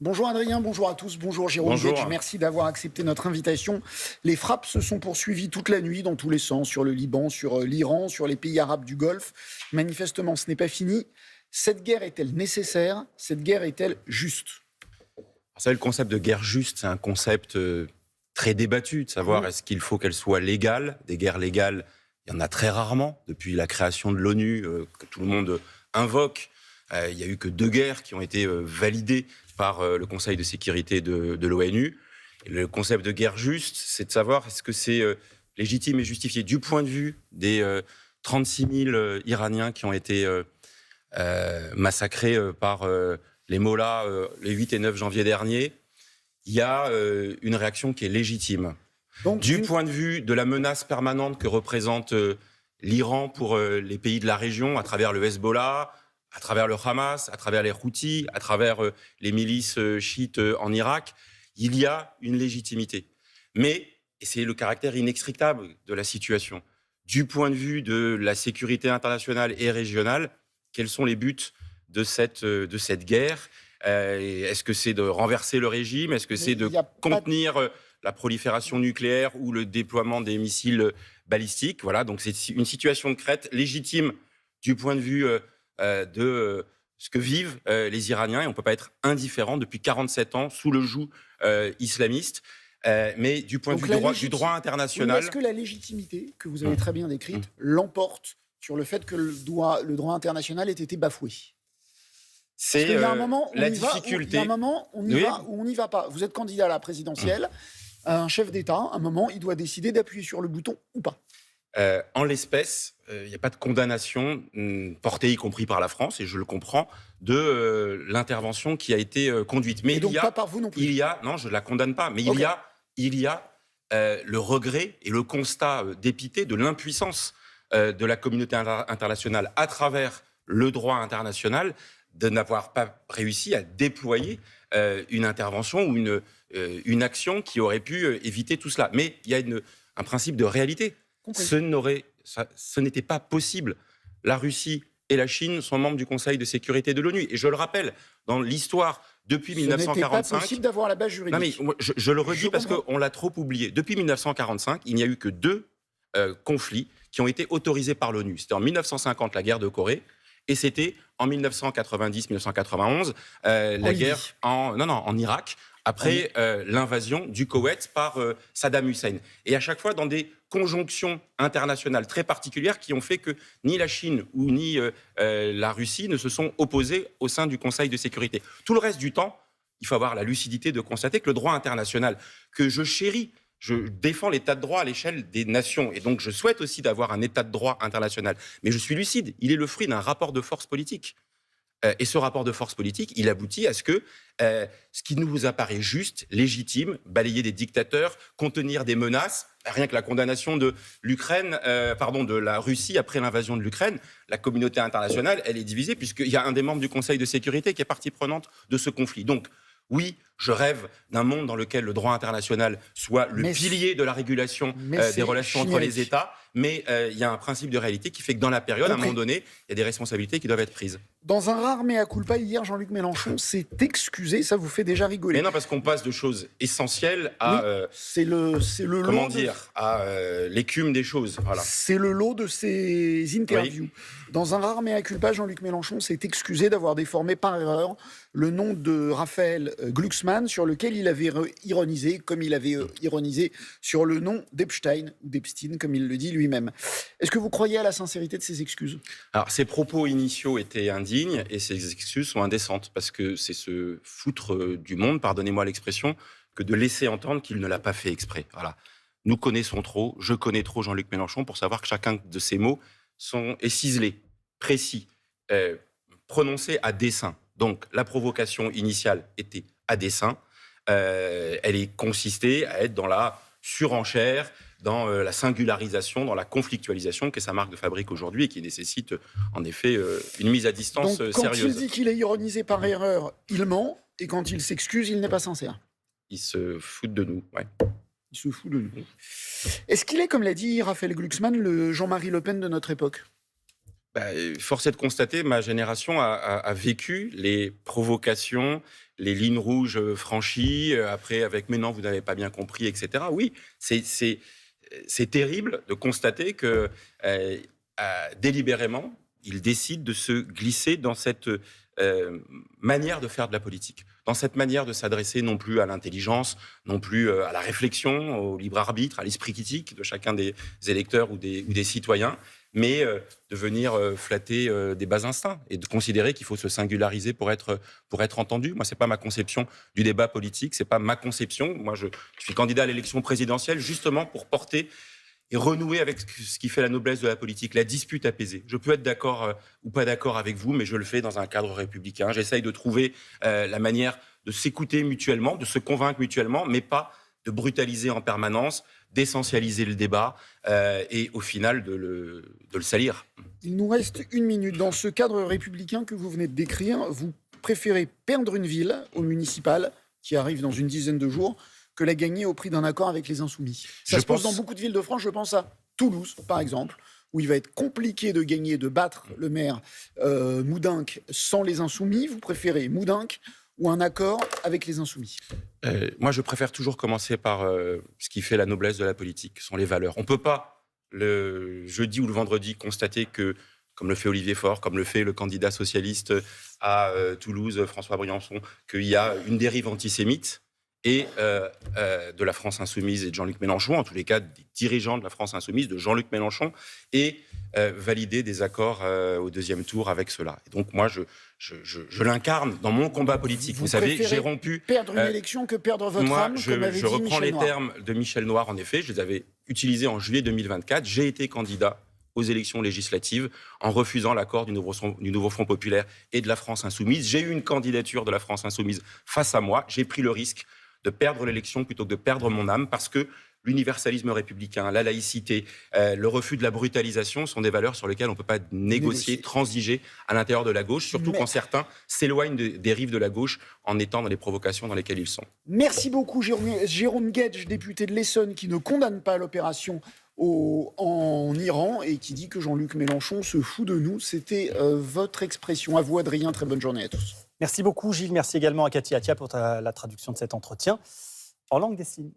Bonjour Adrien, bonjour à tous, bonjour Jérôme Bonjour. Gage, merci d'avoir accepté notre invitation. Les frappes se sont poursuivies toute la nuit dans tous les sens, sur le Liban, sur l'Iran, sur les pays arabes du Golfe. Manifestement, ce n'est pas fini. Cette guerre est-elle nécessaire? Cette guerre est-elle juste? Vous savez, le concept de guerre juste, c'est un concept très débattu, de savoir est-ce qu'il faut qu'elle soit légale. Des guerres légales, il y en a très rarement, depuis la création de l'ONU, que tout le monde invoque. Il n'y a eu que 2 guerres qui ont été validées par le Conseil de sécurité de l'ONU. Et le concept de guerre juste, c'est de savoir est-ce que c'est légitime et justifié du point de vue des 36 000 Iraniens qui ont été massacrés par les Mollahs les 8 et 9 janvier dernier. Il y a une réaction qui est légitime. Donc, Du point de vue de la menace permanente que représente l'Iran pour les pays de la région, à travers le Hezbollah, à travers le Hamas, à travers les Houthis, à travers les milices chiites en Irak, il y a une légitimité. Mais, et c'est le caractère inextricable de la situation, du point de vue de la sécurité internationale et régionale, quels sont les buts de cette guerre? Est-ce que c'est de renverser le régime? Est-ce que c'est de contenir la prolifération nucléaire ou le déploiement des missiles balistiques? Voilà, donc c'est une situation de crête légitime du point de vue de ce que vivent les Iraniens. Et on ne peut pas être indifférent depuis 47 ans sous le joug islamiste. Mais du point de vue du droit international... Est-ce que la légitimité, que vous avez très bien décrite, l'emporte sur le fait que le droit international ait été bafoué? C'est la difficulté. Il y a un moment, on y va ou on n'y va pas. Vous êtes candidat à la présidentielle, un chef d'État, à un moment, il doit décider d'appuyer sur le bouton ou pas. En l'espèce, il n'y a pas de condamnation portée, y compris par la France, et je le comprends, de l'intervention qui a été conduite. Mais et donc pas par vous non plus. Non, je ne la condamne pas, mais il y a le regret et le constat dépité de l'impuissance de la communauté internationale à travers le droit international de n'avoir pas réussi à déployer une intervention ou une action qui aurait pu éviter tout cela. Mais il y a un principe de réalité. Ce n'était pas possible. La Russie et la Chine sont membres du Conseil de sécurité de l'ONU. Et je le rappelle, dans l'histoire, depuis 1945... Ce n'était pas possible d'avoir la base juridique. Non mais je le redis parce qu'on l'a trop oublié. Depuis 1945, il n'y a eu que 2 conflits qui ont été autorisés par l'ONU. C'était en 1950, la guerre de Corée, et c'était en 1990-1991, la guerre en Irak, après l'invasion du Koweït par Saddam Hussein. Et à chaque fois, dans des conjonctions internationales très particulières qui ont fait que ni la Chine ou ni la Russie ne se sont opposés au sein du Conseil de sécurité. Tout le reste du temps, il faut avoir la lucidité de constater que le droit international, que je chéris, je défends l'état de droit à l'échelle des nations. Et donc, je souhaite aussi d'avoir un état de droit international. Mais je suis lucide, il est le fruit d'un rapport de force politique. Et ce rapport de force politique, il aboutit à ce que ce qui nous apparaît juste, légitime, balayer des dictateurs, contenir des menaces, rien que la condamnation de de la Russie après l'invasion de l'Ukraine, la communauté internationale, elle est divisée puisqu'il y a un des membres du Conseil de sécurité qui est partie prenante de ce conflit. Donc, oui, je rêve d'un monde dans lequel le droit international soit le pilier de la régulation des relations entre les États, mais il y a un principe de réalité qui fait que dans la période, à un moment donné, il y a des responsabilités qui doivent être prises. Dans un rare mea culpa, hier, Jean-Luc Mélenchon s'est excusé, ça vous fait déjà rigoler. Mais non, parce qu'on passe de choses essentielles à... c'est le comment lot dire à l'écume des choses. Voilà. C'est le lot de ses interviews. Oui. Dans un rare mea culpa, Jean-Luc Mélenchon s'est excusé d'avoir déformé par erreur le nom de Raphaël Glucksmann, sur lequel il avait ironisé, comme il avait ironisé sur le nom d'Epstein, ou d'Epstein, comme il le dit lui-même. Est-ce que vous croyez à la sincérité de ces excuses? Alors, ses propos initiaux étaient indignes et ses excuses sont indécentes, parce que c'est se foutre du monde, pardonnez-moi l'expression, que de laisser entendre qu'il ne l'a pas fait exprès. Voilà. Nous connaissons trop, je connais trop Jean-Luc Mélenchon pour savoir que chacun de ces mots est ciselé, précis, prononcé à dessein. Donc, la provocation initiale était à dessein. Elle est consistée à être dans la surenchère, dans la singularisation, dans la conflictualisation, qui est sa marque de fabrique aujourd'hui et qui nécessite en effet une mise à distance Donc, sérieuse. Quand il dit qu'il est ironisé par erreur, il ment, et quand il s'excuse, il n'est pas sincère. Il se fout de nous, ouais. Il se fout de nous. Est-ce qu'il est, comme l'a dit Raphaël Glucksmann, le Jean-Marie Le Pen de notre époque? Force est de constater, ma génération a vécu les provocations, les lignes rouges franchies, après avec « mais non, vous n'avez pas bien compris », etc. Oui, c'est terrible de constater que délibérément, ils décident de se glisser dans cette manière de faire de la politique, dans cette manière de s'adresser non plus à l'intelligence, non plus à la réflexion, au libre arbitre, à l'esprit critique de chacun des électeurs ou des citoyens, mais de venir flatter des bas instincts et de considérer qu'il faut se singulariser pour être entendu. Moi, c'est pas ma conception du débat politique, c'est pas ma conception. Moi, je suis candidat à l'élection présidentielle justement pour porter et renouer avec ce qui fait la noblesse de la politique, la dispute apaisée. Je peux être d'accord ou pas d'accord avec vous, mais je le fais dans un cadre républicain. J'essaye de trouver la manière de s'écouter mutuellement, de se convaincre mutuellement, mais pas de brutaliser en permanence, d'essentialiser le débat et au final de le salir. Il nous reste 1 minute. Dans ce cadre républicain que vous venez de décrire, vous préférez perdre une ville au municipal, qui arrive dans une dizaine de jours, que la gagner au prix d'un accord avec les Insoumis. Ça se pose dans beaucoup de villes de France. Je pense à Toulouse, par exemple, où il va être compliqué de gagner, de battre le maire Moudinque sans les Insoumis. Vous préférez Moudinque ou un accord avec les Insoumis? Moi, je préfère toujours commencer par ce qui fait la noblesse de la politique, ce sont les valeurs. On ne peut pas, le jeudi ou le vendredi, constater que, comme le fait Olivier Faure, comme le fait le candidat socialiste à Toulouse, François Briançon, qu'il y a une dérive antisémite et de la France insoumise et de Jean-Luc Mélenchon, en tous les cas des dirigeants de la France insoumise, de Jean-Luc Mélenchon, et valider des accords au deuxième tour avec cela. Et donc moi, je l'incarne dans mon combat politique. Vous savez, j'ai rompu... perdre une élection que perdre votre âme, comme avait dit je reprends Michel les Noir. termes de Michel Noir, en effet, je les avais utilisés en juillet 2024. J'ai été candidat aux élections législatives en refusant l'accord du nouveau Front populaire et de la France insoumise. J'ai eu une candidature de la France insoumise face à moi. J'ai pris le risque de perdre l'élection plutôt que de perdre mon âme, parce que l'universalisme républicain, la laïcité, le refus de la brutalisation sont des valeurs sur lesquelles on ne peut pas négocier, transiger à l'intérieur de la gauche, surtout quand certains s'éloignent des rives de la gauche en étant dans les provocations dans lesquelles ils sont. Merci beaucoup Jérôme Guedj, député de l'Essonne, qui ne condamne pas l'opération en Iran et qui dit que Jean-Luc Mélenchon se fout de nous. C'était votre expression. À vous Adrien, très bonne journée à tous. Merci beaucoup Gilles, merci également à Cathy Atia pour la traduction de cet entretien en langue des signes.